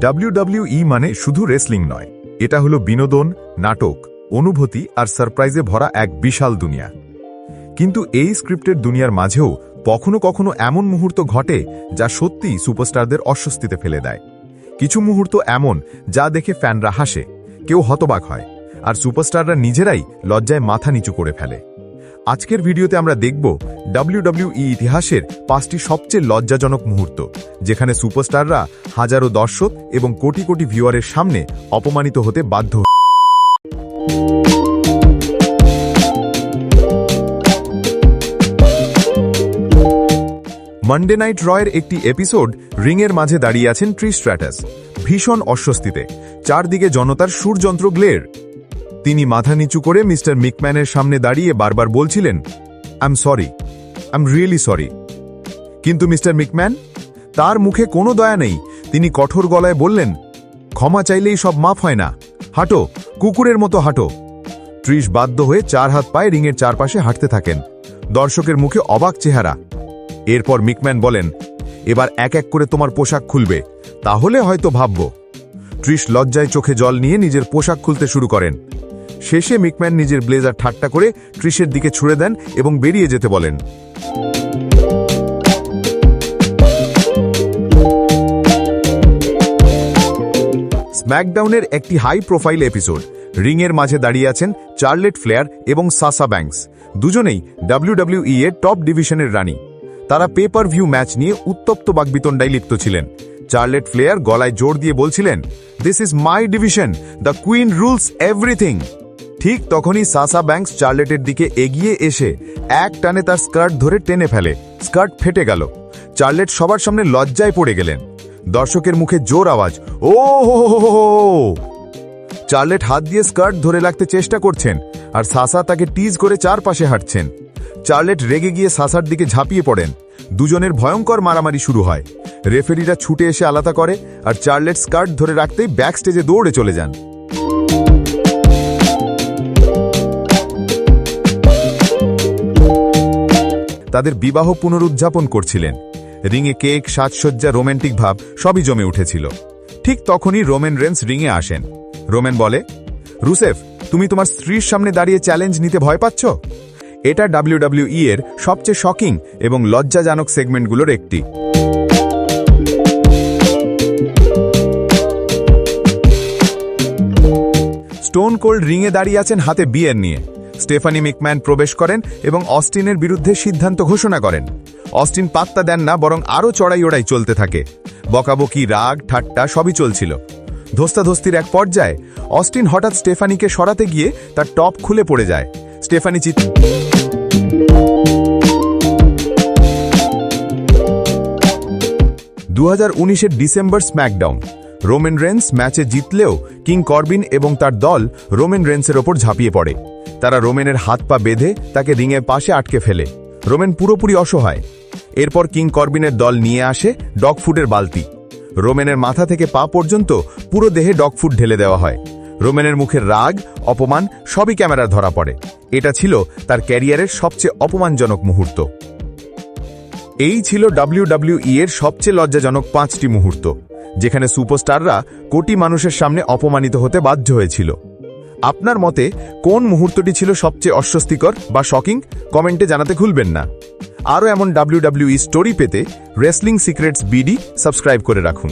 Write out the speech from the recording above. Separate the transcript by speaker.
Speaker 1: WWE মানে শুধু wrestling নয়, এটা হলো বিনোদন, নাটক, অনুভূতি আর সারপ্রাইজে ভরা এক বিশাল দুনিয়া। কিন্তু এই স্ক্রিপ্টের দুনিয়ার মাঝেও কখনো কখনো এমন মুহূর্ত ঘটে যা সত্যিই সুপারস্টারদের অস্বস্তিতে ফেলে দেয়। কিছু মুহূর্ত এমন যা দেখে ফ্যানরা হাসে, কেউ হতবাক হয়, আর সুপারস্টাররা নিজেরাই লজ্জায় মাথা নিচু করে ফেলে। আজকের ভিডিওতে আমরা দেখব WWE ইতিহাসের 5টি সবচেয়ে লজ্জাজনক মুহূর্ত, যেখানে সুপারস্টাররা হাজারো দর্শক এবং কোটি কোটি ভিউয়ারের সামনে অপমানিত হতে বাধ্য। মানডে নাইট রয়ের একটি এপিসোড। রিংয়ের মাঝে দাঁড়িয়ে আছেন ট্রিশ স্ট্র্যাটাস, ভীষণ অস্বস্তিতে, চারদিকে জনতার সুরযন্ত্র গ্লের। তিনি মাথা নিচু করে মিস্টার মিকম্যানের সামনে দাঁড়িয়ে বারবার বলছিলেন, I am sorry, I am really sorry. কিন্তু মিস্টার মিকম্যান, তার মুখে কোনো দয়া নেই। তিনি কঠোর গলায় বললেন, ক্ষমা চাইলেই সব মাফ হয় না, হাঁটো, কুকুরের মতো হাঁটো। ট্রিশ বাধ্য হয়ে 4 হাত পায়ে রিংয়ের চারপাশে হাঁটতে থাকেন, দর্শকের মুখে অবাক চেহারা। এরপর মিকম্যান বলেন, এবার এক এক করে তোমার পোশাক খুলবে, তাহলে হয়তো ভাবব। ট্রিশ লজ্জায় চোখে জল নিয়ে নিজের পোশাক খুলতে শুরু করেন। শেষে মিকম্যান নিজের ব্লেজার ঠাট্টা করে ট্রিশের দিকে ছুড়ে দেন এবং বেরিয়ে যেতে বলেন। স্ম্যাকডাউনের একটি হাই প্রোফাইল এপিসোড। রিংয়ের মাঝে দাঁড়িয়ে আছেন চার্লেট ফ্লেয়ার এবং সাসা ব্যাঙ্কস, দুজনেই WWE এর টপ ডিভিশনের রানী। তারা পেপার ভিউ ম্যাচ নিয়ে উত্তপ্ত বাকবিতণ্ডায় লিপ্ত ছিলেন। চার্লেট ফ্লেয়ার গলায় জোর দিয়ে বলছিলেন, this is my division, the queen rules everything. ঠিক তখনই সাসা ব্যাঙ্কস চার্লেটের দিকে এগিয়ে এসে এক টানে তার স্কার্ট ধরে টেনে ফেলে। স্কার্ট ফেটে গেল। চার্লেট সবার সামনে লজ্জায় পড়ে গেলেন। দর্শকের মুখে জোর আওয়াজ, ও হো হো হো। চার্লেট হাত দিয়ে স্কার্ট ধরে রাখতে চেষ্টা করছেন, আর সাসা তাকে টিজ করে চারপাশে হাঁটছেন। চার্লেট রেগে গিয়ে সাসার দিকে ঝাঁপিয়ে পড়েন। দুজনের ভয়ঙ্কর মারামারি শুরু হয়। রেফারিরা ছুটে এসে আলাদা করে, আর চার্লেট স্কার্ট ধরে রাখতেই ব্যাক স্টেজে দৌড়ে চলে যান। তাদের বিবাহ পুনরুজ্জাপন করছিলেন। রিংয়ে কেক, সাজসজ্জা, রোম্যান্টিক ভাব সবই জমে উঠেছিল। ঠিক তখনই রোমান রেন্স রিংয়ে আসেন। রোমান বলে, রুসেফ, তুমি তোমার স্ত্রীর সামনে দাঁড়িয়ে চ্যালেঞ্জ নিতে ভয় পাচ্ছ? এটা WWE এর সবচেয়ে শকিং এবং লজ্জাজনক সেগমেন্টগুলোর একটি। স্টোন কোল্ড রিংয়ে দাঁড়িয়ে আছেন হাতে বিয়ার নিয়ে। স্টেফানি মিকম্যান প্রবেশ করেন এবং অস্টিনের বিরুদ্ধে সিদ্ধান্ত ঘোষণা করেন। অস্টিন পাত্তা দেন না, বরং আরও চড়াই ওড়াই চলতে থাকে। বকাবকি, রাগ, ঠাট্টা সবই চলছিল। ধস্তাধস্তির এক পর্যায়ে অস্টিন হঠাৎ স্টেফানিকে সরাতে গিয়ে তার টপ খুলে পড়ে যায়। স্টেফানি 2019-এর ডিসেম্বর স্ম্যাকডাউন। রোমান রেন্স ম্যাচে জিতলেও কিং করবিন এবং তার দল রোমান রেন্সের ওপর ঝাঁপিয়ে পড়ে। তারা রোমানের হাত পা বেঁধে তাকে রিংয়ের পাশে আটকে ফেলে। রোমান পুরোপুরি অসহায়। এরপর কিং করবিনের দল নিয়ে আসে ডগ ফুডের বালতি। রোমানের মাথা থেকে পা পর্যন্ত পুরো দেহে ডগ ফুড ঢেলে দেওয়া হয়। রোমানের মুখের রাগ, অপমান সবই ক্যামেরায় ধরা পড়ে। এটা ছিল তার ক্যারিয়ারের সবচেয়ে অপমানজনক মুহূর্ত। এই ছিল WWE এর সবচেয়ে লজ্জাজনক 5টি মুহূর্ত, যেখানে সুপারস্টাররা কোটি মানুষের সামনে অপমানিত হতে বাধ্য হয়েছিল। আপনার মতে কোন মুহূর্তটি ছিল সবচেয়ে অস্বস্তিকর বা শকিং? কমেন্টে জানাতে ভুলবেন না। আরও এমন WWE স্টোরি পেতে রেসলিং সিক্রেটস বিডি সাবস্ক্রাইব করে রাখুন।